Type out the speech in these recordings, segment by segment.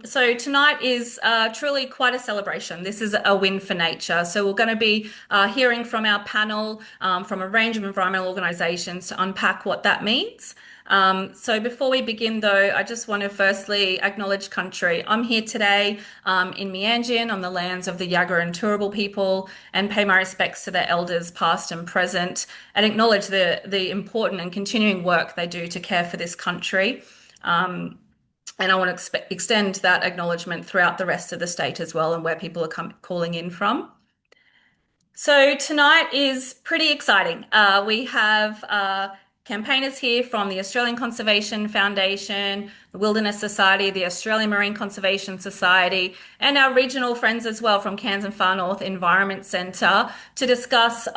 So tonight is truly quite a celebration. This is a win for nature. So we're going to be hearing from our panel from a range of environmental organisations to unpack what that means. So before we begin, though, I just want to firstly acknowledge country. I'm here today in Meanjin on the lands of the Yagara and Turrbal people, and pay my respects to their elders, past and present, and acknowledge the important and continuing work they do to care for this country. Um, and I want to extend that acknowledgement throughout the rest of the state as well and where people are calling in from. So tonight is pretty exciting. We have campaigners here from the Australian Conservation Foundation, the Wilderness Society, the Australian Marine Conservation Society, and our regional friends as well from Cairns and Far North Environment Centre to discuss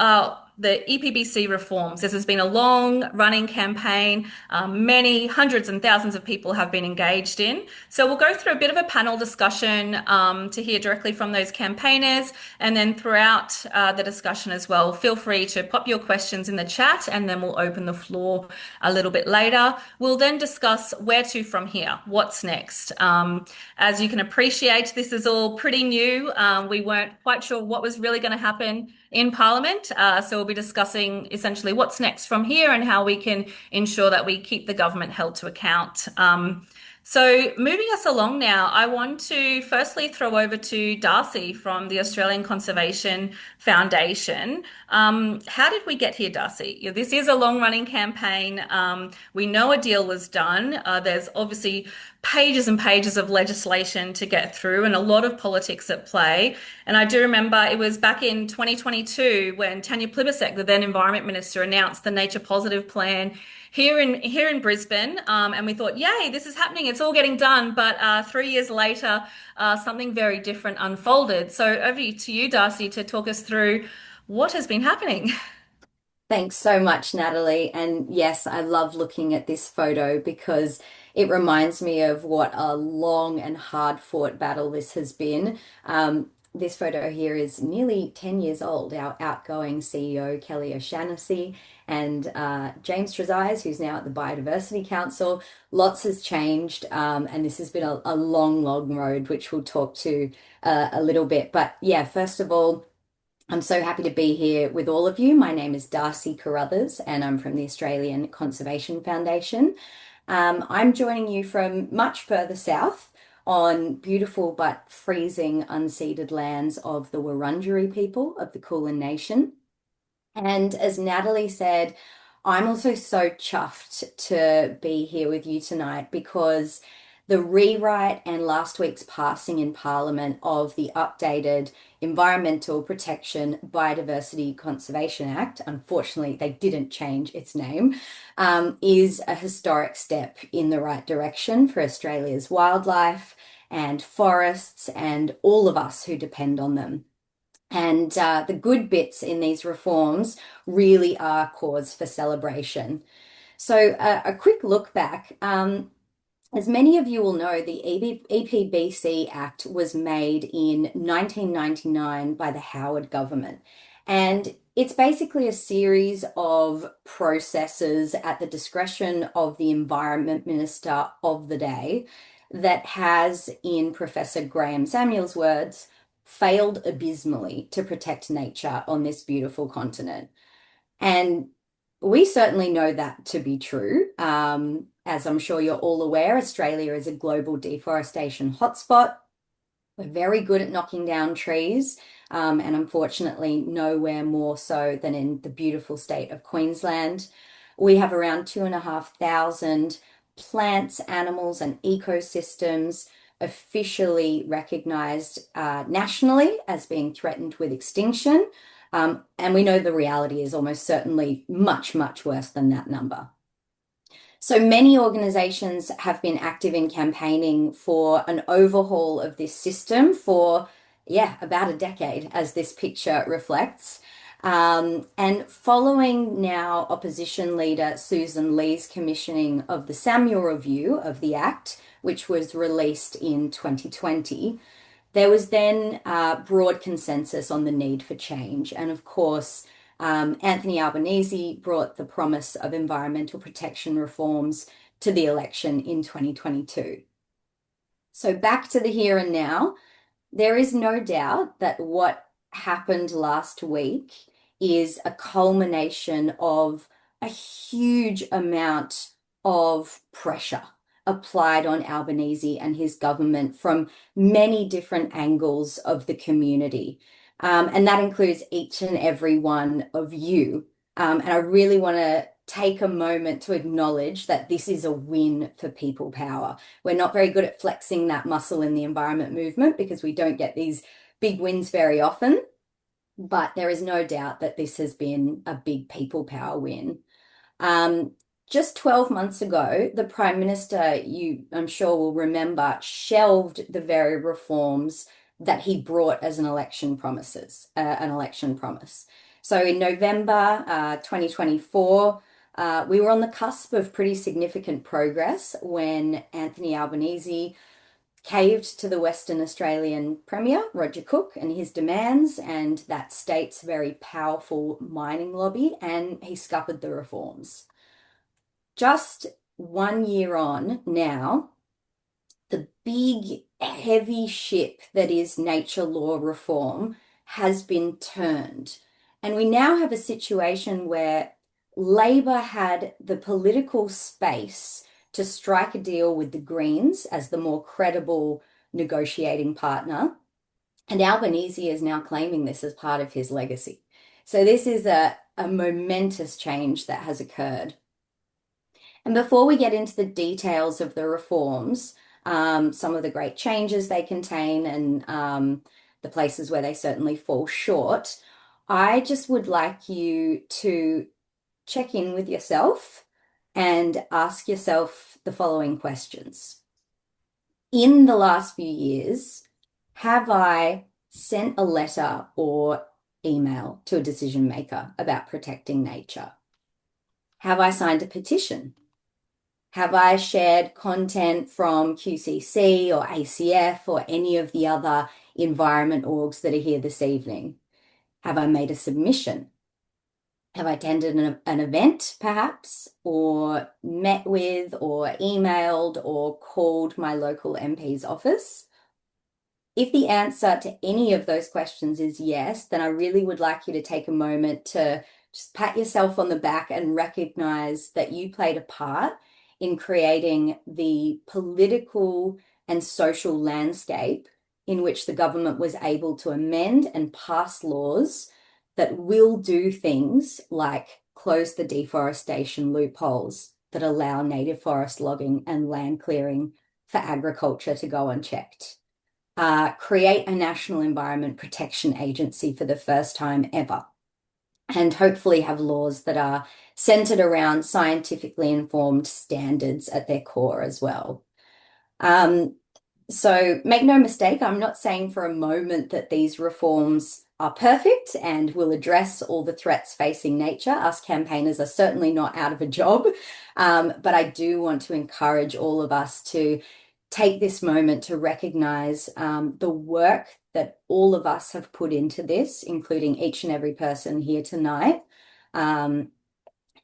the EPBC reforms. This has been a long running campaign. Many hundreds and thousands of people have been engaged in. So we'll go through a bit of a panel discussion to hear directly from those campaigners. And then throughout the discussion as well, feel free to pop your questions in the chat and then we'll open the floor a little bit later. We'll then discuss where to from here. What's next? As you can appreciate, this is all pretty new. We weren't quite sure what was really going to happen in Parliament. So we'll be discussing essentially what's next from here and how we can ensure that we keep the government held to account. So moving us along now, I want to firstly throw over to Darcy from the Australian Conservation Foundation. How did we get here, Darcy? This is a long-running campaign. We know a deal was done. There's obviously pages and pages of legislation to get through and a lot of politics at play. And I do remember it was back in 2022 when Tanya Plibersek, the then Environment Minister, announced the Nature Positive Plan here in Brisbane, and we thought, yay, this is happening. It's all getting done. But 3 years later, something very different unfolded. So over to you, Darcy, to talk us through what has been happening. Thanks so much, Natalie. And yes, I love looking at this photo because it reminds me of what a long and hard-fought battle this has been. This photo here is nearly 10 years old. Our outgoing CEO, Kelly O'Shannessy, and James Trezise, who's now at the Biodiversity Council. Lots has changed, and this has been a long, long road, which we'll talk to a little bit. But yeah, first of all, I'm so happy to be here with all of you. My name is Darcy Carruthers, and I'm from the Australian Conservation Foundation. I'm joining you from much further south on beautiful but freezing unceded lands of the Wurundjeri people of the Kulin Nation. And as Natalie said, I'm also so chuffed to be here with you tonight because the rewrite and last week's passing in Parliament of the updated Environmental Protection Biodiversity Conservation Act, unfortunately, they didn't change its name, is a historic step in the right direction for Australia's wildlife and forests and all of us who depend on them. And the good bits in these reforms really are cause for celebration. So, a quick look back. As many of you will know, the EPBC Act was made in 1999 by the Howard government. And it's basically a series of processes at the discretion of the Environment Minister of the day that has, in Professor Graham Samuel's words, failed abysmally to protect nature on this beautiful continent. And we certainly know that to be true. As I'm sure you're all aware, Australia is a global deforestation hotspot. We're very good at knocking down trees, and unfortunately, nowhere more so than in the beautiful state of Queensland. We have around 2,500 plants, animals, and ecosystems officially recognized nationally as being threatened with extinction. And we know the reality is almost certainly much, much worse than that number. So many organizations have been active in campaigning for an overhaul of this system for, yeah, about a decade, as this picture reflects. And following now opposition leader Susan Lee's commissioning of the Samuel Review of the Act, which was released in 2020, there was then broad consensus on the need for change. And of course, Anthony Albanese brought the promise of environmental protection reforms to the election in 2022. So back to the here and now. There is no doubt that what happened last week is a culmination of a huge amount of pressure applied on Albanese and his government from many different angles of the community. And that includes each and every one of you. And I really want to take a moment to acknowledge that this is a win for people power. We're not very good at flexing that muscle in the environment movement because we don't get these big wins very often. But there is no doubt that this has been a big people power win. Um, just 12 months ago, the Prime Minister, you I'm sure will remember, shelved the very reforms that he brought as an election promise. So in November 2024, we were on the cusp of pretty significant progress when Anthony Albanese caved to the Western Australian Premier, Roger Cook, and his demands, and that state's very powerful mining lobby, and he scuppered the reforms. Just 1 year on now, the big, heavy ship that is nature law reform has been turned. And we now have a situation where Labor had the political space to strike a deal with the Greens as the more credible negotiating partner. And Albanese is now claiming this as part of his legacy. So this is a momentous change that has occurred. And before we get into the details of the reforms, some of the great changes they contain and the places where they certainly fall short, I just would like you to check in with yourself and ask yourself the following questions. In the last few years, have I sent a letter or email to a decision maker about protecting nature? Have I signed a petition? Have I shared content from QCC or ACF or any of the other environment orgs that are here this evening? Have I made a submission? Have I attended an event, perhaps, or met with, or emailed, or called my local MP's office? If the answer to any of those questions is yes, then I really would like you to take a moment to just pat yourself on the back and recognize that you played a part in creating the political and social landscape in which the government was able to amend and pass laws that will do things like close the deforestation loopholes that allow native forest logging and land clearing for agriculture to go unchecked. Create a national environment protection agency for the first time ever, and hopefully have laws that are centered around scientifically informed standards at their core as well. So make no mistake, I'm not saying for a moment that these reforms are perfect and will address all the threats facing nature. Us campaigners are certainly not out of a job, but I do want to encourage all of us to take this moment to recognize the work that all of us have put into this, including each and every person here tonight, um,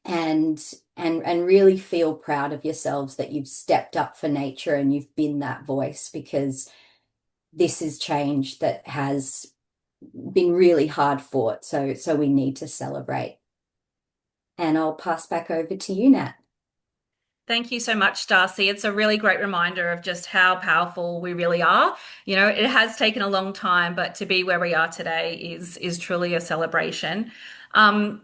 and and really feel proud of yourselves that you've stepped up for nature and you've been that voice, because this is change that has been really hard fought. So we need to celebrate. And I'll pass back over to you, Nat. Thank you so much, Darcy. It's a really great reminder of just how powerful we really are. You know, it has taken a long time, but to be where we are today is truly a celebration. So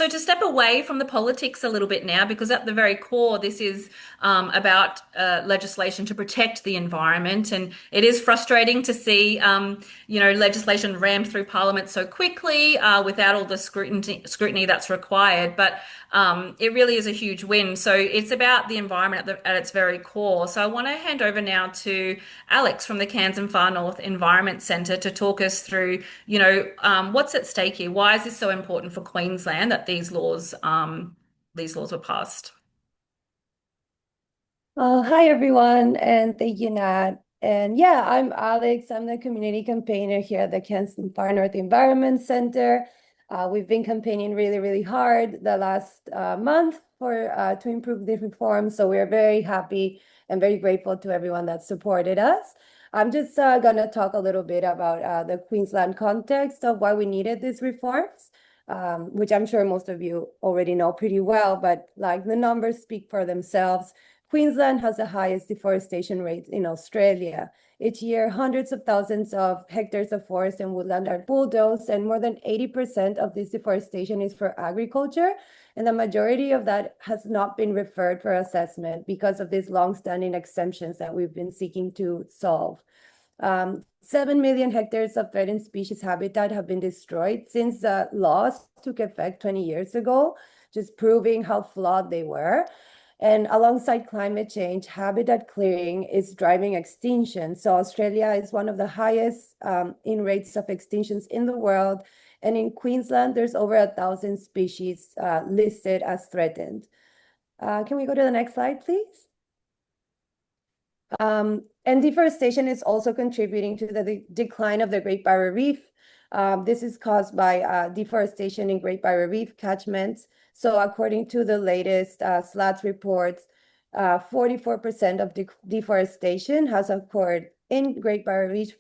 to step away from the politics a little bit now, because at the very core, this is about legislation to protect the environment, and it is frustrating to see, legislation rammed through Parliament so quickly without all the scrutiny that's required. But it really is a huge win. So it's about the environment at its very core. So I want to hand over now to Alex from the Cairns and Far North Environment Centre to talk us through, what's at stake here. Why is this so important for Queensland that these laws were passed? Hi everyone, and thank you, Nat. And yeah, I'm Alex. I'm the community campaigner here at the Cairns and Far North Environment Center. We've been campaigning really, really hard the last month for to improve the reform. So we're very happy and very grateful to everyone that supported us. I'm just going to talk a little bit about the Queensland context of why we needed these reforms, which I'm sure most of you already know pretty well, but like the numbers speak for themselves. Queensland has the highest deforestation rate in Australia. Each year, hundreds of thousands of hectares of forest and woodland are bulldozed, and more than 80% of this deforestation is for agriculture. And the majority of that has not been referred for assessment because of these long-standing exemptions that we've been seeking to solve. 7 million hectares of threatened species habitat have been destroyed since the laws took effect 20 years ago, just proving how flawed they were. And alongside climate change, habitat clearing is driving extinction. So Australia is one of the highest in rates of extinctions in the world. And in Queensland, there's over 1,000 species listed as threatened. Can we go to the next slide, please? And deforestation is also contributing to the decline of the Great Barrier Reef. This is caused by deforestation in Great Barrier Reef catchments. So according to the latest SLATS reports, 44% of deforestation has occurred in Great Barrier Reef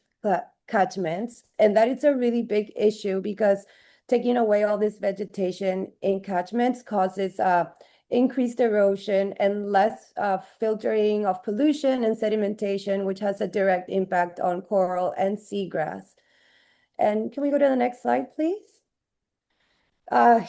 catchments. And that is a really big issue because taking away all this vegetation in catchments causes increased erosion and less filtering of pollution and sedimentation, which has a direct impact on coral and seagrass. And can we go to the next slide, please?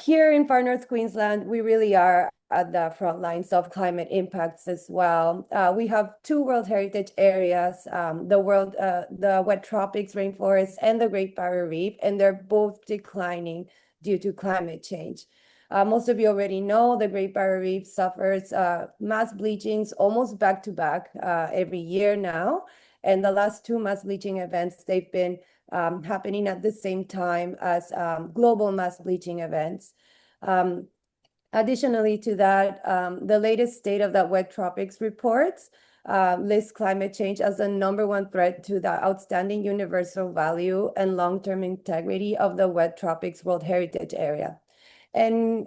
Here in Far North Queensland, we really are at the front lines of climate impacts as well. We have two World Heritage areas, the wet tropics rainforest and the Great Barrier Reef, and they're both declining due to climate change. Most of you already know the Great Barrier Reef suffers mass bleachings almost back to back every year now. And the last two mass bleaching events, they've been happening at the same time as global mass bleaching events. Additionally to that, the latest State of the Wet Tropics reports lists climate change as the #1 threat to the outstanding universal value and long-term integrity of the Wet Tropics World Heritage Area. And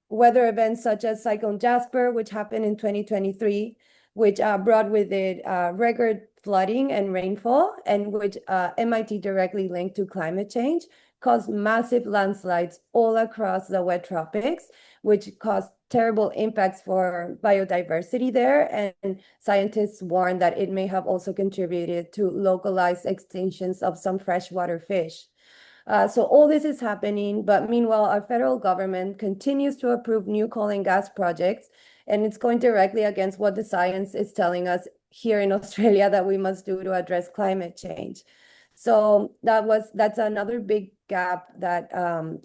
weather events such as Cyclone Jasper, which happened in 2023, which brought with it record flooding and rainfall, and which MIT directly linked to climate change, caused massive landslides all across the wet tropics, which caused terrible impacts for biodiversity there. And scientists warn that it may have also contributed to localized extinctions of some freshwater fish. So all this is happening, but meanwhile, our federal government continues to approve new coal and gas projects, and it's going directly against what the science is telling us here in Australia that we must do to address climate change. So that's another big gap that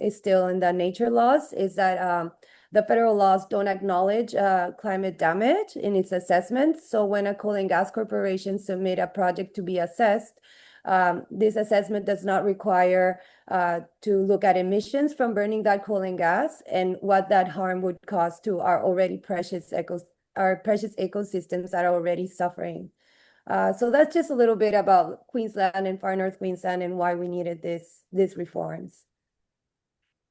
is still in the nature laws, is that the federal laws don't acknowledge climate damage in its assessments. So when a coal and gas corporation submit a project to be assessed, this assessment does not require to look at emissions from burning that coal and gas and what that harm would cause to our precious ecosystems that are already suffering. So that's just a little bit about Queensland and Far North Queensland and why we needed these reforms.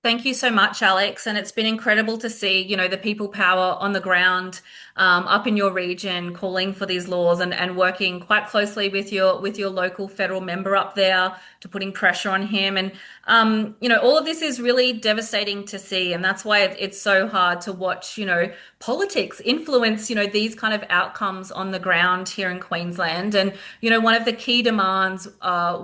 Thank you so much, Alex. And it's been incredible to see, the people power on the ground up in your region calling for these laws and working quite closely with your local federal member up there to putting pressure on him. And, all of this is really devastating to see. And that's why it's so hard to watch, politics influence, these kind of outcomes on the ground here in Queensland. And, one of the key demands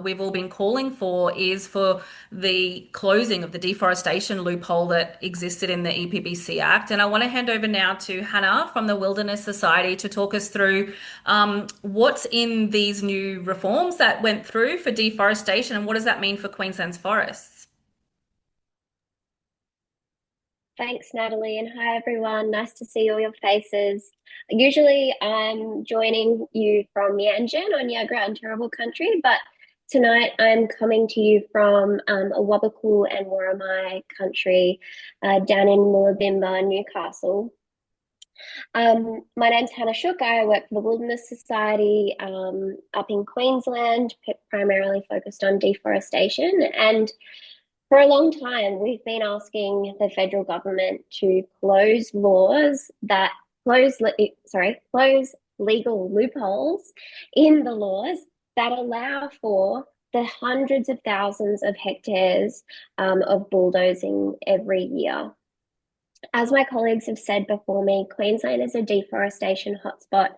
we've all been calling for is for the closing of the deforestation loophole that existed in the EPBC Act. And I want to hand over now to Hannah from the Wilderness Society to talk us through what's in these new reforms that went through for deforestation and what does that mean for Queensland's forests? Thanks, Natalie, and hi everyone. Nice to see all your faces. Usually I'm joining you from Yanjin on Yagra and Turrbal country, but tonight I'm coming to you from Awabakal and Worimi country down in Moolabimba, Newcastle. My name's Hannah Shook. I work for the Wilderness Society up in Queensland, primarily focused on deforestation. And for a long time, we've been asking the federal government to close legal loopholes in the laws that allow for the hundreds of thousands of hectares of bulldozing every year. As my colleagues have said before me, Queensland is a deforestation hotspot,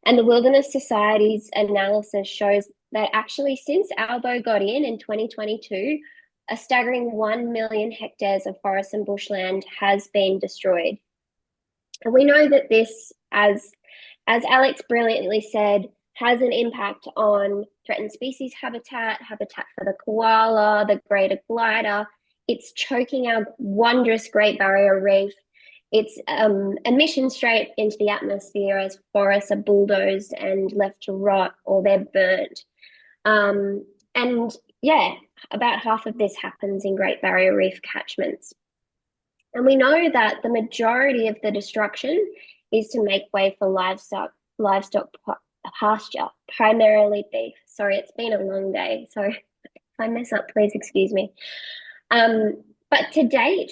and the Wilderness Society's analysis shows that actually since Albo got in 2022, a staggering 1 million hectares of forest and bushland has been destroyed. And we know that this, as Alex brilliantly said, has an impact on threatened species habitat for the koala, the greater glider. It's choking our wondrous Great Barrier Reef. It's emissions straight into the atmosphere as forests are bulldozed and left to rot or they're burnt. And yeah, about half of this happens in Great Barrier Reef catchments. And we know that the majority of the destruction is to make way for livestock pasture, primarily beef. Sorry, it's been a long day, so if I mess up, please excuse me. But to date,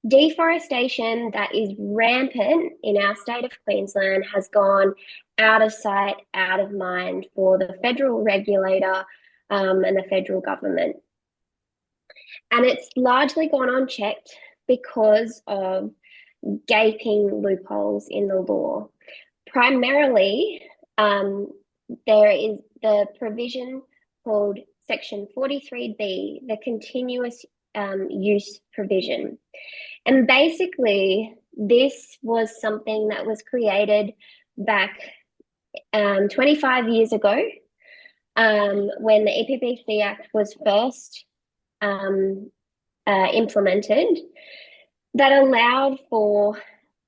deforestation that is rampant in our state of Queensland has gone out of sight, out of mind for the federal regulator and the federal government. And it's largely gone unchecked because of gaping loopholes in the law. Primarily, there is the provision called Section 43B, the continuous use provision. And basically, this was something that was created back 25 years ago when the EPBC Act was first implemented, that allowed for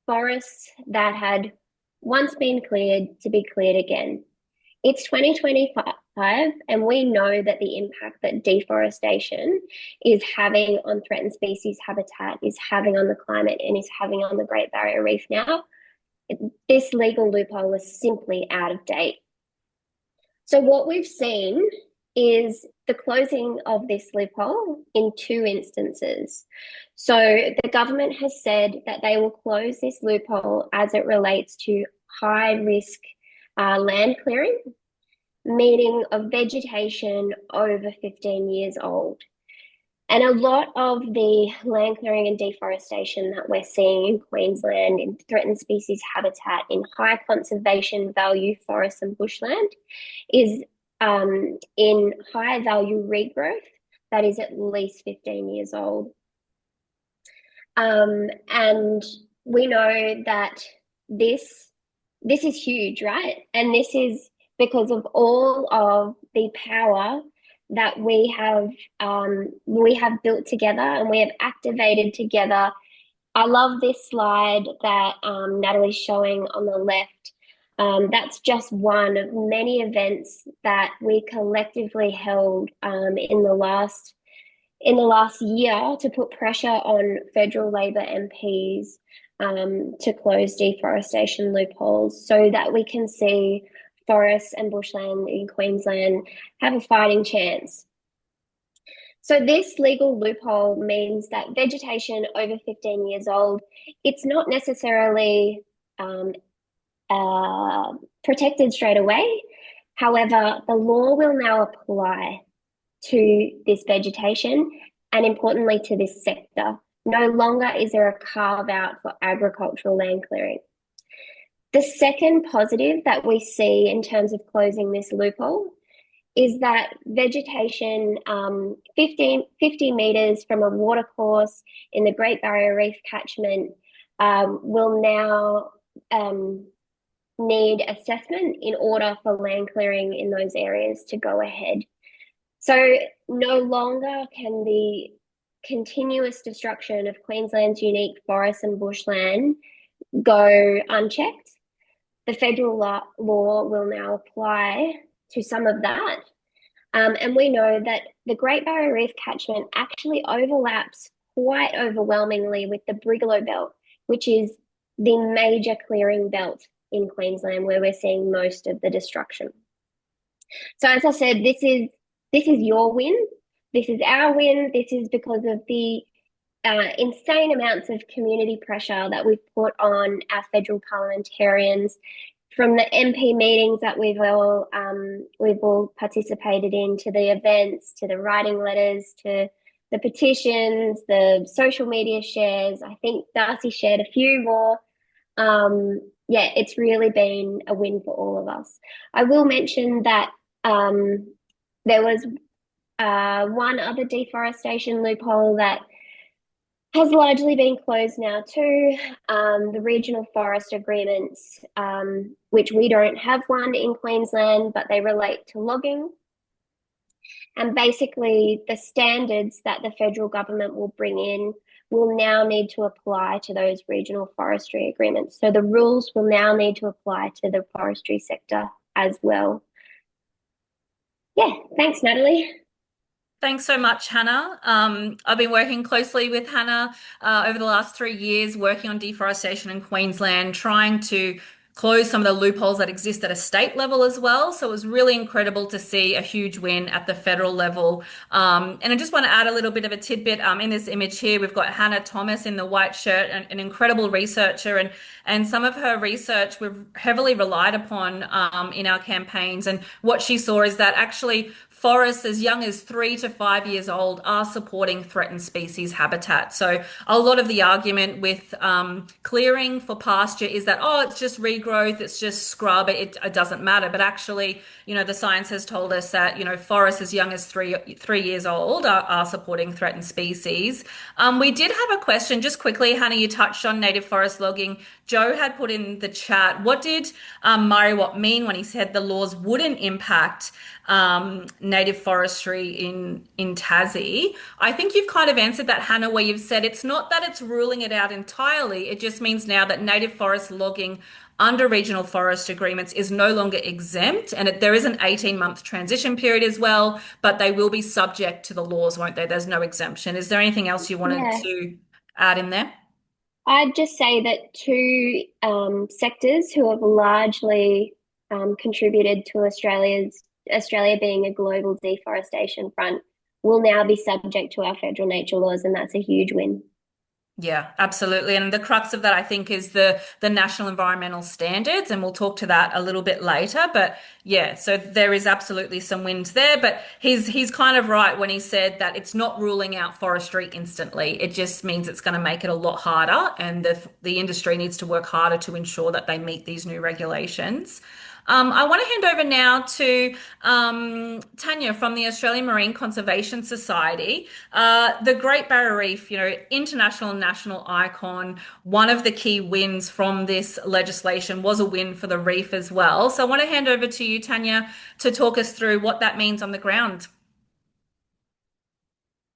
forests that had once been cleared to be cleared again. It's 2025, and we know that the impact that deforestation is having on threatened species habitat, is having on the climate, and is having on the Great Barrier Reef now. This legal loophole was simply out of date. So what we've seen is the closing of this loophole in 2 instances. So the government has said that they will close this loophole as it relates to high risk land clearing, meaning of vegetation over 15 years old. And a lot of the land clearing and deforestation that we're seeing in Queensland in threatened species habitat in high conservation value forests and bushland is in high value regrowth that is at least 15 years old. And we know that this is huge, right? And this is because of all of the power that we have built together and we have activated together. I love this slide that Natalie's showing on the left. That's just one of many events that we collectively held in the last year to put pressure on federal Labor MPs to close deforestation loopholes so that we can see forests and bushland in Queensland have a fighting chance. So this legal loophole means that vegetation over 15 years old, it's not necessarily protected straight away. However, the law will now apply to this vegetation and importantly to this sector. No longer is there a carve out for agricultural land clearing. The second positive that we see in terms of closing this loophole is that vegetation 50 metres from a watercourse in the Great Barrier Reef catchment will now need assessment in order for land clearing in those areas to go ahead. So no longer can the continuous destruction of Queensland's unique forests and bushland go unchecked. The federal law will now apply to some of that. And we know that the Great Barrier Reef catchment actually overlaps quite overwhelmingly with the Brigalow Belt, which is the major clearing belt in Queensland where we're seeing most of the destruction. So as I said, this is your win. This is our win. This is because of the insane amounts of community pressure that we've put on our federal parliamentarians from the MP meetings that we've all participated in, to the events, to the writing letters, to the petitions, the social media shares. I think Darcy shared a few more. Yeah, it's really been a win for all of us. I will mention that there was one other deforestation loophole that has largely been closed now too. The regional forest agreements, which we don't have one in Queensland, but they relate to logging. And basically, the standards that the federal government will bring in will now need to apply to those regional forestry agreements. So the rules will now need to apply to the forestry sector as well. Yeah, thanks, Natalie. Thanks so much, Hannah. I've been working closely with Hannah over the last 3 years, working on deforestation in Queensland, trying to close some of the loopholes that exist at a state level as well. So it was really incredible to see a huge win at the federal level. And I just want to add a little bit of a tidbit. In this image here, we've got Hannah Thomas in the white shirt, an incredible researcher, and some of her research we've heavily relied upon in our campaigns. And what she saw is that actually forests as young as 3 to 5 years old are supporting threatened species habitat. So a lot of the argument with clearing for pasture is that, oh, it's just regrowth, it's just scrub, it doesn't matter. But actually, the science has told us that, forests as young as three years old are supporting threatened species. We did have a question just quickly, Hannah, you touched on native forest logging. Joe had put in the chat, what did Murray Watt mean when he said the laws wouldn't impact native forestry in Tassie? I think you've kind of answered that, Hannah, where you've said it's not that it's ruling it out entirely. It just means now that native forest logging under regional forest agreements is no longer exempt, and there is an 18-month transition period as well, but they will be subject to the laws, won't they? There's no exemption. Is there anything else you wanted to add in there? I'd just say that two sectors who have largely contributed to Australia being a global deforestation front will now be subject to our federal nature laws, and that's a huge win. Yeah, absolutely. And the crux of that, I think, is the national environmental standards, and we'll talk to that a little bit later. But yeah, so there is absolutely some wins there. But he's kind of right when he said that it's not ruling out forestry instantly. It just means it's going to make it a lot harder, and the industry needs to work harder to ensure that they meet these new regulations. I want to hand over now to Tanya from the Australian Marine Conservation Society. The Great Barrier Reef, international and national icon. One of the key wins from this legislation was a win for the reef as well. So I want to hand over to you, Tanya, to talk us through what that means on the ground.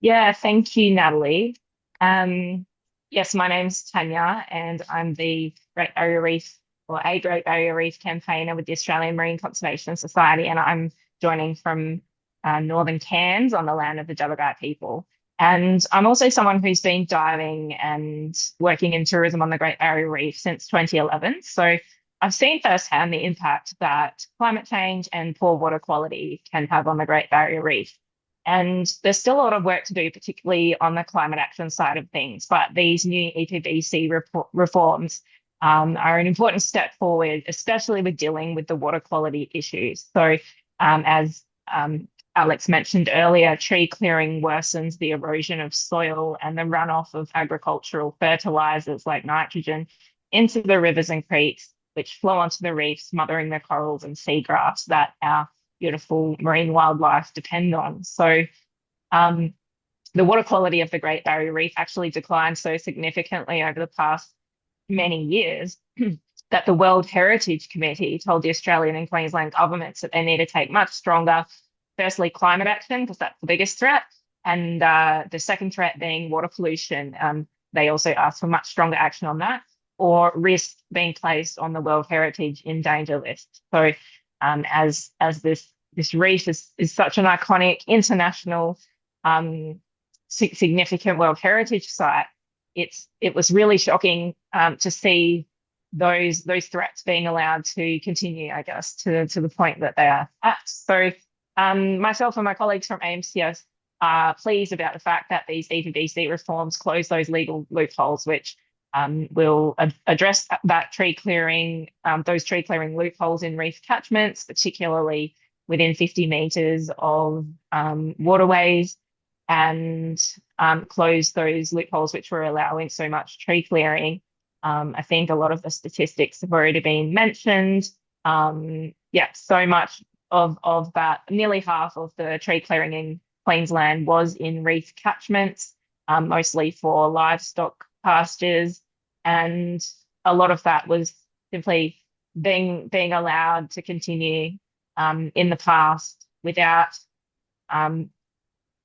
Yeah, thank you, Natalie. Yes, my name's Tanya, and I'm the Great Barrier Reef or a Great Barrier Reef campaigner with the Australian Marine Conservation Society, and I'm joining from northern Cairns on the land of the Jabbergai people. And I'm also someone who's been diving and working in tourism on the Great Barrier Reef since 2011. So I've seen firsthand the impact that climate change and poor water quality can have on the Great Barrier Reef. And there's still a lot of work to do, particularly on the climate action side of things. But these new EPBC reforms are an important step forward, especially with dealing with the water quality issues. So as Alex mentioned earlier, tree clearing worsens the erosion of soil and the runoff of agricultural fertilizers like nitrogen into the rivers and creeks, which flow onto the reefs, mothering the corals and seagrass that our beautiful marine wildlife depend on. So the water quality of the Great Barrier Reef actually declined so significantly over the past many years that the World Heritage Committee told the Australian and Queensland governments that they need to take much stronger, firstly, climate action, because that's the biggest threat, and the second threat being water pollution. They also asked for much stronger action on that, or risk being placed on the World Heritage in danger list. So as this reef is such an iconic international significant World Heritage site, it was really shocking to see those threats being allowed to continue, I guess, to the point that they are at. So myself and my colleagues from AMCS are pleased about the fact that these EPBC reforms close those legal loopholes, which We'll address that tree clearing, those tree clearing loopholes in reef catchments, particularly within 50 metres of waterways, and close those loopholes which were allowing so much tree clearing. I think a lot of the statistics have already been mentioned. Yeah, so much of that, nearly half of the tree clearing in Queensland was in reef catchments, mostly for livestock pastures, and a lot of that was simply being allowed to continue in the past without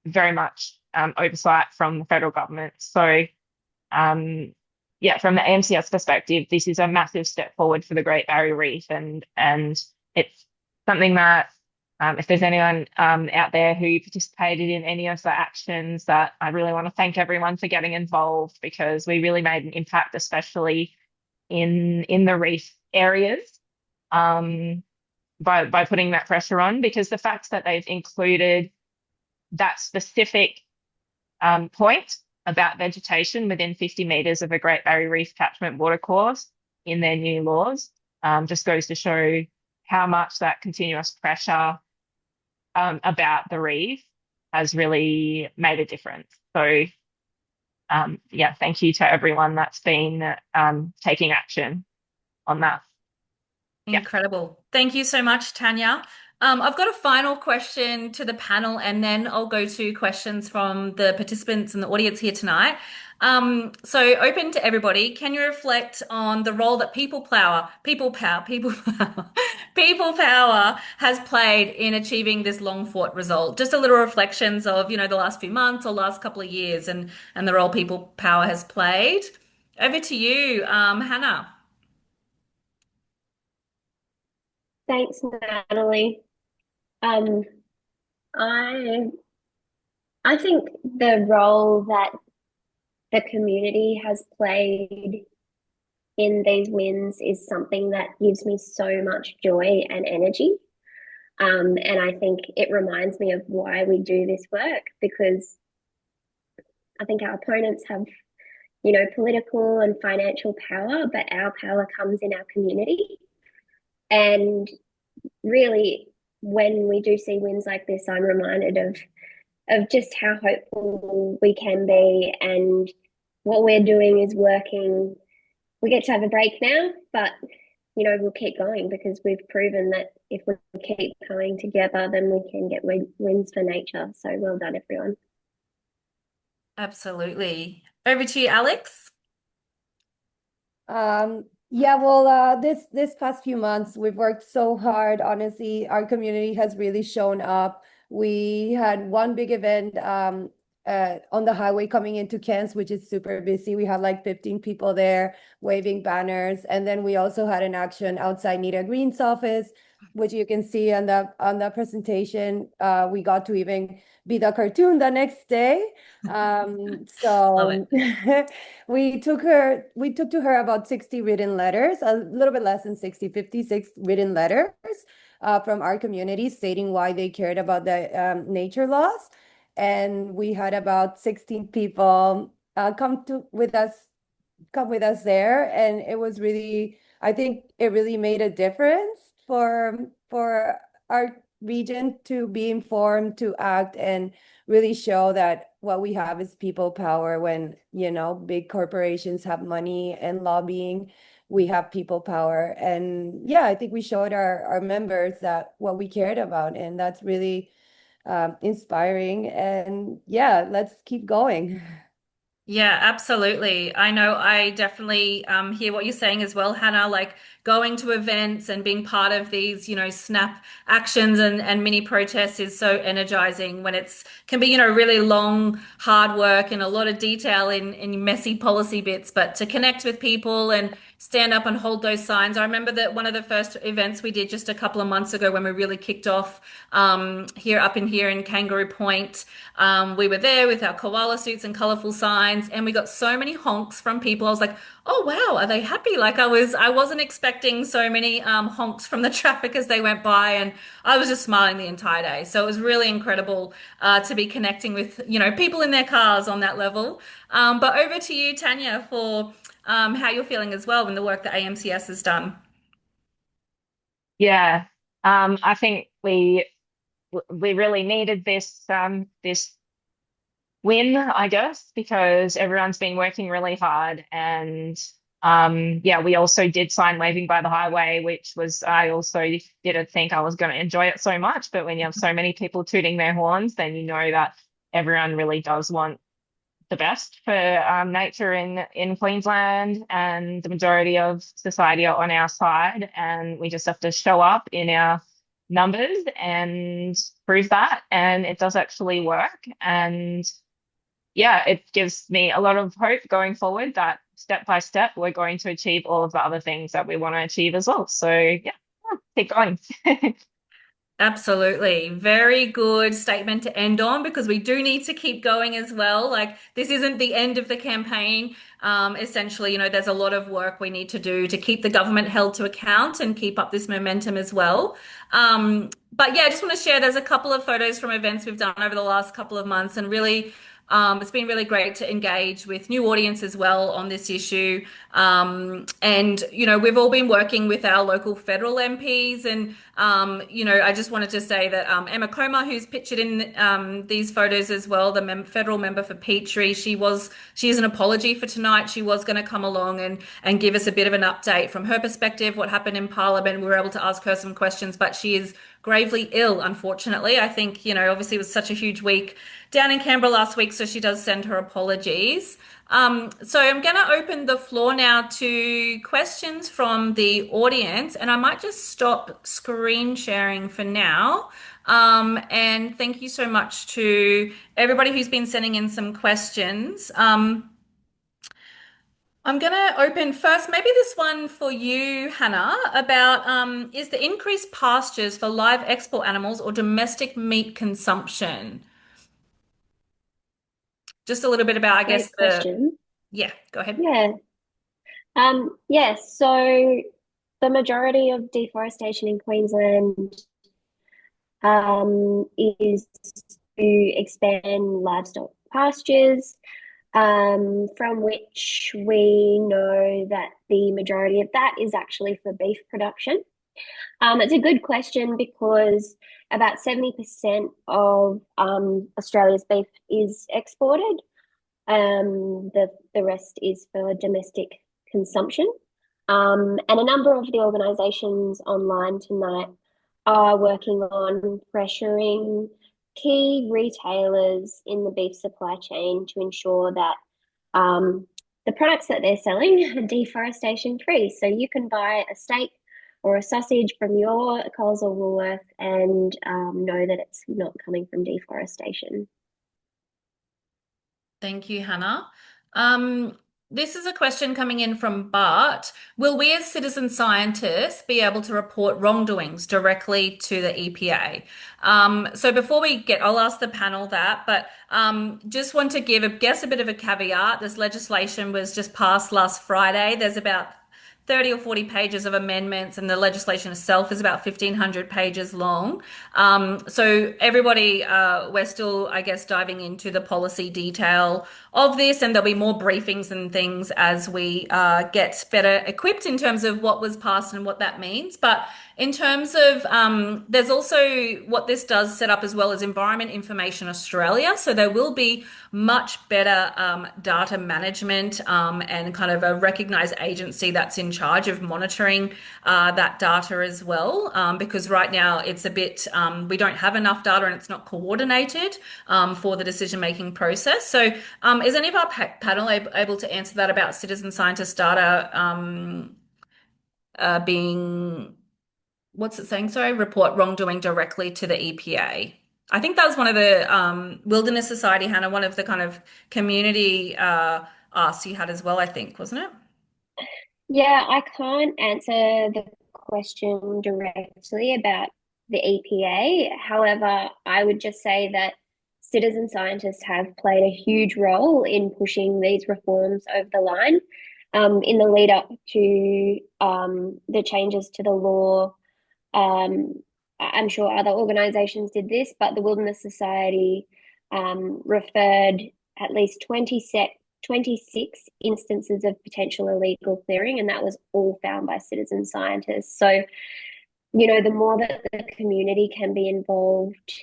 very much oversight from the federal government. So, yeah, from the AMCS perspective, this is a massive step forward for the Great Barrier Reef, and it's something that if there's anyone out there who participated in any of the actions, that I really want to thank everyone for getting involved, because we really made an impact, especially in the reef areas, by putting that pressure on, because the fact that they've included that specific point about vegetation within 50 metres of a Great Barrier Reef catchment watercourse in their new laws just goes to show how much that continuous pressure about the reef has really made a difference. So, yeah, thank you to everyone that's been taking action on that. Yeah. Incredible. Thank you so much, Tanya. I've got a final question to the panel, and then I'll go to questions from the participants and the audience here tonight. So open to everybody. Can you reflect on the role that people power people power has played in achieving this long fought result? Just a little reflections of, the last few months or last couple of years, and the role people power has played. Over to you, Hannah. Thanks, Natalie. I I think the role that the community has played in these wins is something that gives me so much joy and energy. And I think it reminds me of why we do this work, because I think our opponents have, political and financial power, but our power comes in our community. And really, when we do see wins like this, I'm reminded of just how hopeful we can be, and what we're doing is working. We get to have a break now, but we'll keep going, because we've proven that if we keep coming together, then we can get wins for nature. So well done, everyone. Absolutely. Over to you, Alex. Yeah, well, this past few months we've worked so hard. Honestly, our community has really shown up. We had one big event on the highway coming into Cairns, which is super busy. We had like 15 people there waving banners, and then we also had an action outside Nita Green's office, which you can see on the presentation. We got to even be the cartoon the next day. So we took to her about 60 written letters, a little bit less than 60, 56 written letters from our community stating why they cared about the nature laws. And we had about 16 people come with us there, and it was really, I think it really made a difference for our region to be informed, to act, and really show that what we have is people power. When big corporations have money and lobbying, we have people power. And yeah, I think we showed our members that what we cared about, and that's really inspiring. And yeah, let's keep going. Yeah, absolutely. I know I definitely hear what you're saying as well, Hannah, like going to events and being part of these, snap actions and mini protests is so energizing when it's can be, really long, hard work and a lot of detail in messy policy bits, but to connect with people and stand up and hold those signs. I remember that one of the first events we did just a couple of months ago when we really kicked off here in Kangaroo Point. We were there with our koala suits and colorful signs, and we got so many honks from people. I was like, Oh wow, are they happy? Like I wasn't expecting so many honks from the traffic as they went by, and I was just smiling the entire day. So it was really incredible to be connecting with, people in their cars on that level. But over to you, Tanya, for how you're feeling as well in the work that AMCS has done. Yeah. I think we really needed this win, I guess, because everyone's been working really hard. And yeah, we also did sign Waving by the Highway, which was, I also didn't think I was going to enjoy it so much. But when you have so many people tooting their horns, then you know that everyone really does want the best for nature in Queensland, and the majority of society are on our side, and we just have to show up in our numbers and prove that, and it does actually work. And yeah, it gives me a lot of hope going forward that step by step we're going to achieve all of the other things that we want to achieve as well. So yeah, keep going. Absolutely. Very good statement to end on because we do need to keep going as well. Like, this isn't the end of the campaign. Essentially, there's a lot of work we need to do to keep the government held to account and keep up this momentum as well. But yeah, I just want to share there's a couple of photos from events we've done over the last couple of months, and really, it's been really great to engage with new audience as well on this issue. And, we've all been working with our local federal MPs. And, I just wanted to say that Emma Comer, who's pictured in these photos as well, the federal member for Petrie, she is an apology for tonight. She was going to come along and give us a bit of an update from her perspective, what happened in Parliament. We were able to ask her some questions, but she is gravely ill, unfortunately. I think, obviously it was such a huge week down in Canberra last week, so she does send her apologies. So I'm going to open the floor now to questions from the audience, and I might just stop screen sharing for now. And thank you so much to everybody who's been sending in some questions. I'm going to open first, maybe this one for you, Hannah, about is the increased pastures for live export animals or domestic meat consumption? Just a little bit about, I guess, Great question. yeah, go ahead. Yeah. Yes, so the majority of deforestation in Queensland is to expand livestock pastures, from which we know that the majority of that is actually for beef production. It's a good question because about 70% of Australia's beef is exported. The rest is for domestic consumption. And a number of the organisations online tonight are working on pressuring key retailers in the beef supply chain to ensure that the products that they're selling are deforestation free. So you can buy a steak or a sausage from your Coles or Woolworth and know that it's not coming from deforestation. Thank you, Hannah. This is a question coming in from Bart. Will we as citizen scientists be able to report wrongdoings directly to the EPA? So before we I'll ask the panel that, but just want to give, a bit of a caveat. This legislation was just passed last Friday. There's about 30 or 40 pages of amendments, and the legislation itself is about 1,500 pages long. So everybody, we're still, I guess, diving into the policy detail of this, and there'll be more briefings and things as we get better equipped in terms of what was passed and what that means. But in terms of, there's also what this does set up as well as Environment Information Australia. So there will be much better data management and kind of a recognised agency that's in charge of monitoring that data as well. Because right now it's a bit, we don't have enough data and it's not coordinated for the decision-making process. So is any of our panel able to answer that about citizen scientist data being, what's it saying? Sorry, report wrongdoing directly to the EPA. I think that was one of the Wilderness Society, Hannah, one of the kind of community asks you had as well, I think, wasn't it? Yeah, I can't answer the question directly about the EPA. However, I would just say that citizen scientists have played a huge role in pushing these reforms over the line. in the lead up to the changes to the law. I'm sure other organisations did this, but the Wilderness Society referred at least 26 instances of potential illegal clearing, and that was all found by citizen scientists. So, the more that the community can be involved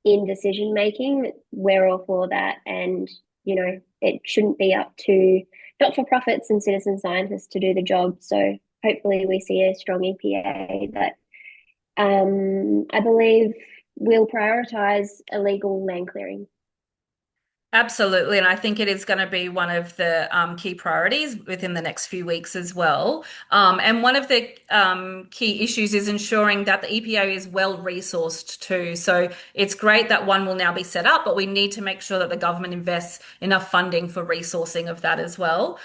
in decision making, we're all for that. And, it shouldn't be up to not-for-profits and citizen scientists to do the job. So hopefully we see a strong EPA that I believe will prioritise illegal land clearing. Absolutely. And I think it is going to be one of the key priorities within the next few weeks as well. And one of the key issues is ensuring that the EPA is well resourced too. So it's great that one will now be set up, but we need to make sure that the government invests enough funding for resourcing of that as well.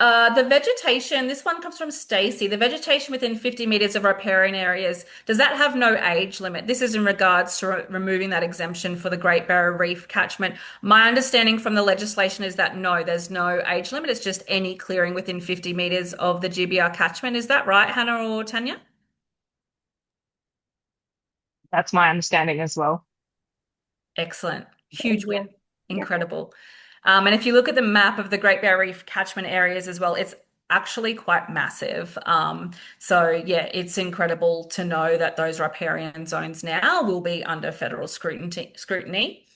The vegetation, this one comes from Stacey. The vegetation within 50 meters of riparian areas, does that have no age limit? This is in regards to removing that exemption for the Great Barrier Reef catchment. My understanding from the legislation is that no, there's no age limit. It's just any clearing within 50 meters of the GBR catchment. Is that right, Hannah or Tanya? That's my understanding as well. Excellent. Huge win. Yeah. Incredible. And if you look at the map of the Great Barrier Reef catchment areas as well, it's actually quite massive. So yeah, it's incredible to know that those riparian zones now will be under federal scrutiny.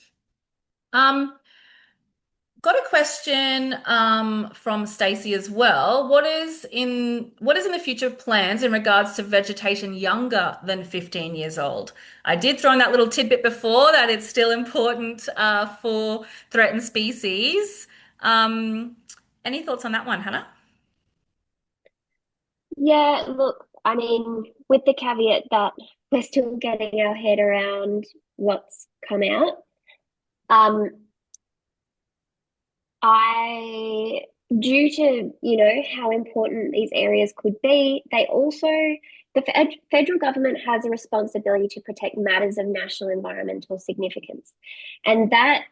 Got a question from Stacey as well. What is in the future plans in regards to vegetation younger than 15 years old? I did throw in that little tidbit before that it's still important for threatened species. Any thoughts on that one, Hannah? Yeah, look, I mean, with the caveat that we're still getting our head around what's come out, due to, how important these areas could be, the federal government has a responsibility to protect matters of national environmental significance. And that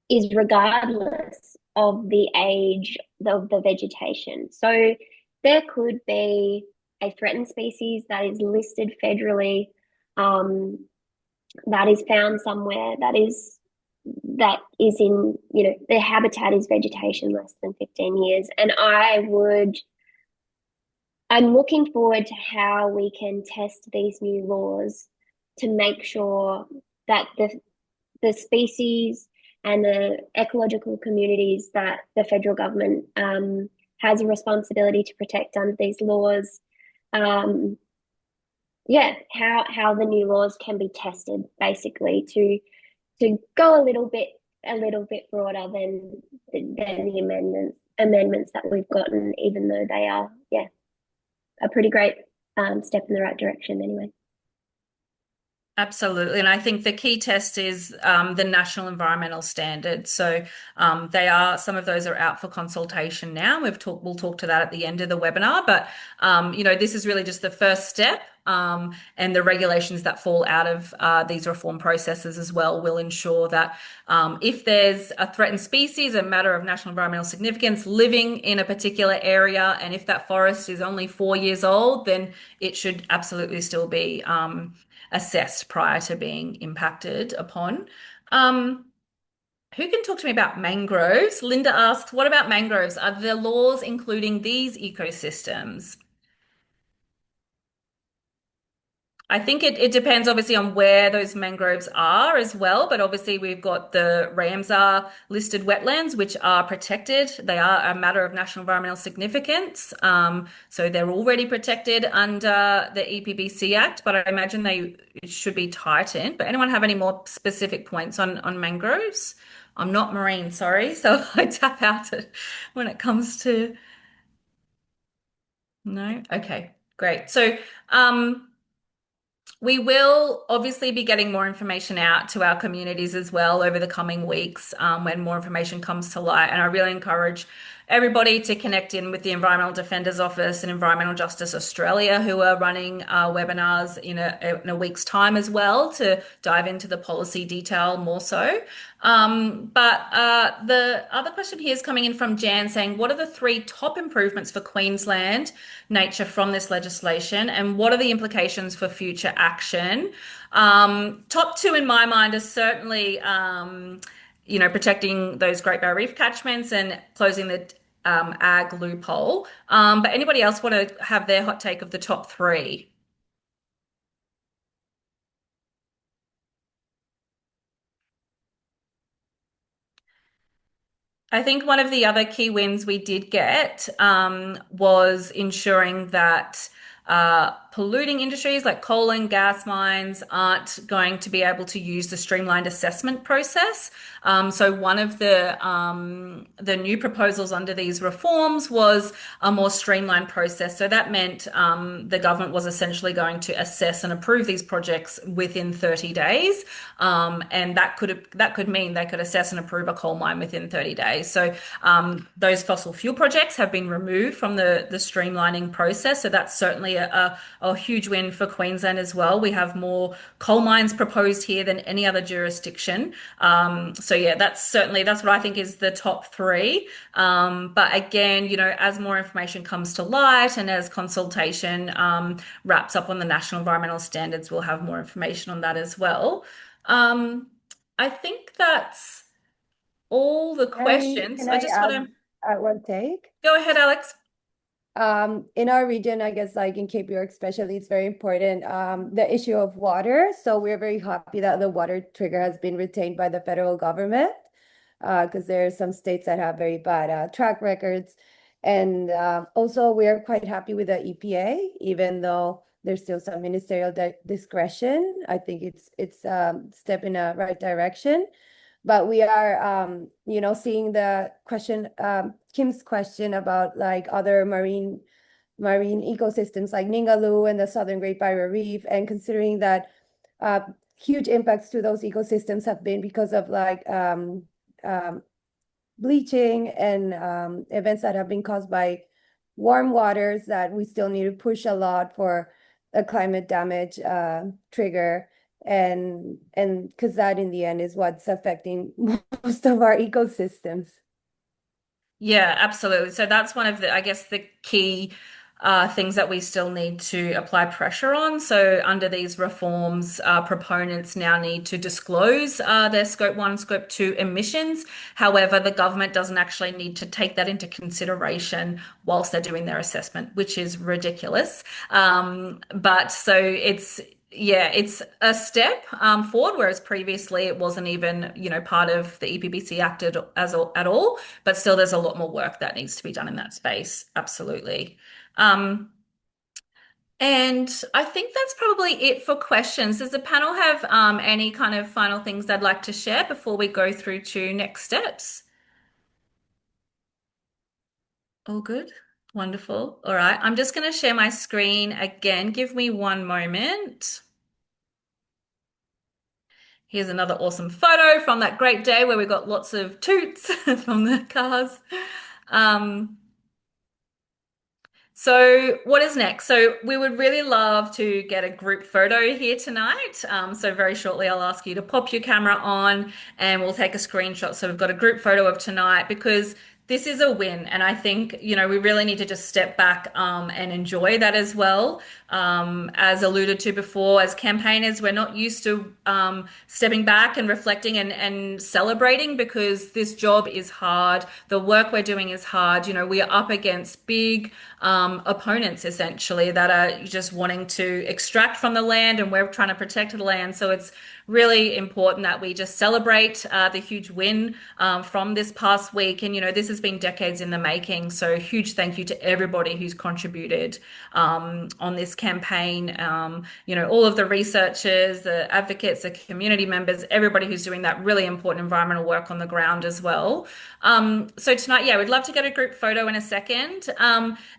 is regardless of the age of the vegetation. So there could be a threatened species that is listed federally, that is found somewhere that is in, their habitat is vegetation less than 15 years. And I'm looking forward to how we can test these new laws to make sure that the species and the ecological communities that the federal government has a responsibility to protect under these laws, how the new laws can be tested, basically, to go a little bit broader than the amendments that we've gotten, even though they are a pretty great step in the right direction anyway. Absolutely. And I think the key test is the national environmental standards. So some of those are out for consultation now. We'll talk to that at the end of the webinar, but this is really just the first step. And the regulations that fall out of these reform processes as well will ensure that if there's a threatened species, a matter of national environmental significance living in a particular area, and if that forest is only 4 years old, then it should absolutely still be assessed prior to being impacted upon. Who can talk to me about mangroves? Linda asks, what about mangroves? Are the laws including these ecosystems? I think it depends obviously on where those mangroves are as well, but obviously we've got the Ramsar listed wetlands, which are protected. They are a matter of national environmental significance. So they're already protected under the EPBC Act, but I imagine it should be tightened. But anyone have any more specific points on mangroves? I'm not marine, sorry, so I tap out when it comes to... No? Okay, great. So, we will obviously be getting more information out to our communities as well over the coming weeks when more information comes to light. And I really encourage everybody to connect in with the Environmental Defenders Office and Environmental Justice Australia, who are running webinars in a week's time as well to dive into the policy detail more so. But the other question here is coming in from Jan saying, what are the three top improvements for Queensland nature from this legislation, and what are the implications for future action? Top two in my mind are certainly, protecting those Great Barrier Reef catchments and closing the ag loophole. But anybody else want to have their hot take of the top three? I think one of the other key wins we did get was ensuring that polluting industries like coal and gas mines aren't going to be able to use the streamlined assessment process. So one of the new proposals under these reforms was a more streamlined process. So that meant the government was essentially going to assess and approve these projects within 30 days. And that could mean they could assess and approve a coal mine within 30 days. So those fossil fuel projects have been removed from the streamlining process. So that's certainly a huge win for Queensland as well. We have more coal mines proposed here than any other jurisdiction. So yeah, that's what I think is the top three. But again, as more information comes to light and as consultation wraps up on the national environmental standards, we'll have more information on that as well. I think that's all the questions. Can I add one take? Go ahead, Alex. In our region, I guess like in Cape York especially, it's very important, the issue of water. So we're very happy that the water trigger has been retained by the federal government, because there are some states that have very bad track records. And also we're quite happy with the EPA, even though there's still some ministerial discretion. I think it's a step in the right direction. But we are, seeing the question, Kim's question about like other marine ecosystems like Ningaloo and the Southern Great Barrier Reef, and considering that huge impacts to those ecosystems have been because of like bleaching and events that have been caused by warm waters, that we still need to push a lot for a climate damage trigger. And because that in the end is what's affecting most of our ecosystems. Yeah, absolutely. So that's one of I guess, the key things that we still need to apply pressure on. So under these reforms, proponents now need to disclose their Scope 1, Scope 2 emissions. However, the government doesn't actually need to take that into consideration whilst they're doing their assessment, which is ridiculous. But so it's a step forward, whereas previously it wasn't even, part of the EPBC Act at all. But still, there's a lot more work that needs to be done in that space. Absolutely. And I think that's probably it for questions. Does the panel have any kind of final things they'd like to share before we go through to next steps? All good? Wonderful. All right. I'm just going to share my screen again. Give me one moment. Here's another awesome photo from that great day where we got lots of toots from the cars. So what is next? So we would really love to get a group photo here tonight. So very shortly, I'll ask you to pop your camera on and we'll take a screenshot. So we've got a group photo of tonight, because this is a win. And I think, we really need to just step back and enjoy that as well. As alluded to before, as campaigners, we're not used to stepping back and reflecting and celebrating, because this job is hard. The work we're doing is hard. We are up against big opponents, essentially, that are just wanting to extract from the land, and we're trying to protect the land. So it's really important that we just celebrate the huge win from this past week. And, this has been decades in the making. So huge thank you to everybody who's contributed on this campaign. All of the researchers, the advocates, the community members, everybody who's doing that really important environmental work on the ground as well. So tonight, we'd love to get a group photo in a second.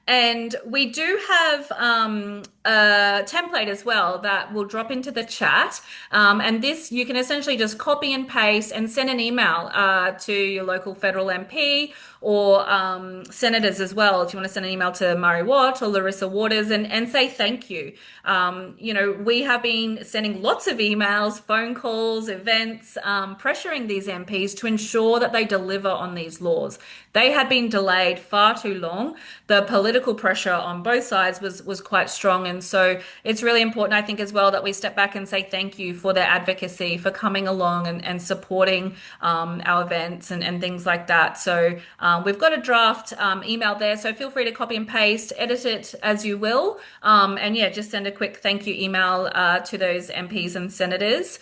And we do have a template as well that will drop into the chat. And this, you can essentially just copy and paste and send an email to your local federal MP or senators as well. If you want to send an email to Murray Watt or Larissa Waters and say thank you. We have been sending lots of emails, phone calls, events, pressuring these MPs to ensure that they deliver on these laws. They had been delayed far too long. The political pressure on both sides was quite strong. And so it's really important, I think, as well, that we step back and say thank you for their advocacy, for coming along and supporting our events and things like that. So we've got a draft email there. So feel free to copy and paste, edit it as you will. And yeah, just send a quick thank you email to those MPs and senators.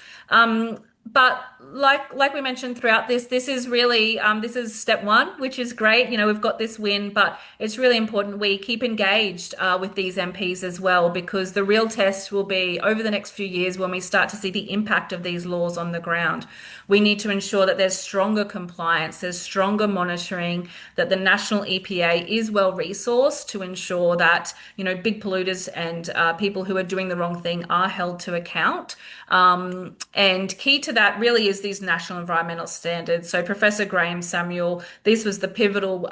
But like we mentioned throughout this is really this is step one, which is great. We've got this win, but it's really important we keep engaged with these MPs as well, because the real test will be over the next few years when we start to see the impact of these laws on the ground. We need to ensure that there's stronger compliance, there's stronger monitoring, that the national EPA is well resourced to ensure that big polluters and people who are doing the wrong thing are held to account. And key to that really is these national environmental standards. So Professor Graham Samuel, this was the pivotal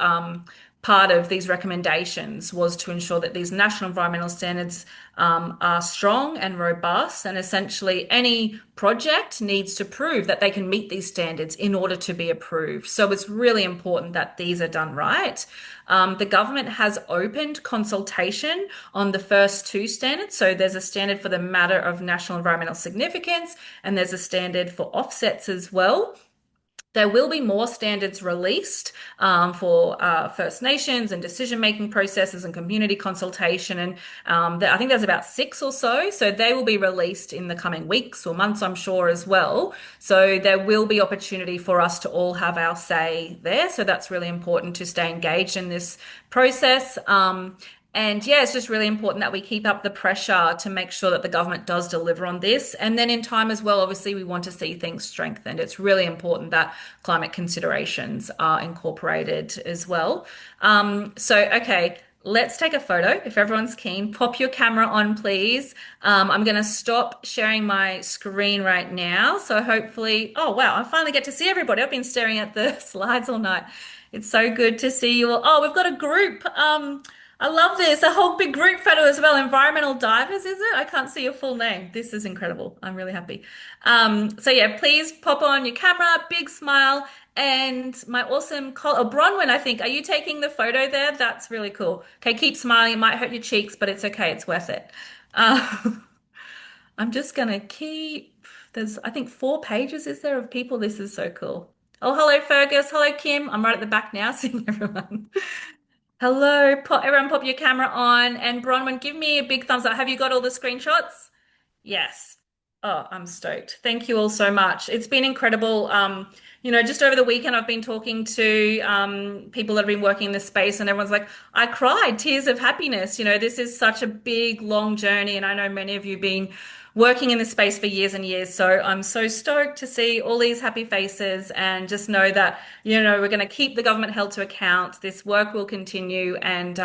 part of these recommendations, was to ensure that these national environmental standards are strong and robust, and essentially any project needs to prove that they can meet these standards in order to be approved. So it's really important that these are done right. The government has opened consultation on the first two standards. So there's a standard for the matter of national environmental significance, and there's a standard for offsets as well. There will be more standards released for First Nations and decision-making processes and community consultation. And I think there's about 6 or so. So they will be released in the coming weeks or months, I'm sure, as well. So there will be opportunity for us to all have our say there. So that's really important to stay engaged in this process. And yeah, it's just really important that we keep up the pressure to make sure that the government does deliver on this. And then in time as well, obviously, we want to see things strengthened. It's really important that climate considerations are incorporated as well. Okay, let's take a photo. If everyone's keen, pop your camera on, please. I'm going to stop sharing my screen right now. So hopefully, oh, wow, I finally get to see everybody. I've been staring at the slides all night. It's so good to see you all. Oh, we've got a group. I love this. A whole big group photo as well. Environmental divers, is it? I can't see your full name. This is incredible. I'm really happy. So yeah, please pop on your camera, big smile, and my awesome Bronwyn, I think. Are you taking the photo there? That's really cool. Okay, keep smiling. It might hurt your cheeks, but it's okay. It's worth it. I'm just gonna there's I think 4 pages is there of people. This is so cool. Oh, hello, Fergus. Hello, Kim. I'm right at the back now, seeing everyone. Hello, everyone pop your camera on. And Bronwyn, give me a big thumbs up. Have you got all the screenshots? Yes. Oh, I'm stoked. Thank you all so much. It's been incredible. Just over the weekend, I've been talking to people that have been working in this space, and everyone's like, I cried, tears of happiness. This is such a big, long journey, and I know many of you have been working in this space for years and years. So I'm so stoked to see all these happy faces, and just know that, we're going to keep the government held to account. This work will continue. And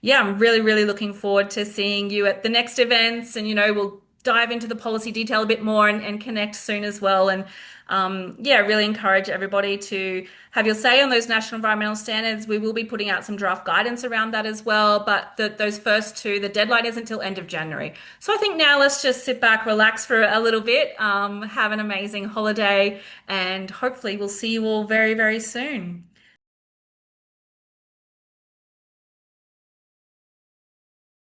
yeah, I'm really, really looking forward to seeing you at the next events, and, we'll dive into the policy detail a bit more and connect soon as well. And yeah, really encourage everybody to have your say on those national environmental standards. We will be putting out some draft guidance around that as well. But those first 2, the deadline isn't until end of January. So I think now let's just sit back, relax for a little bit, have an amazing holiday, and hopefully we'll see you all very, very soon.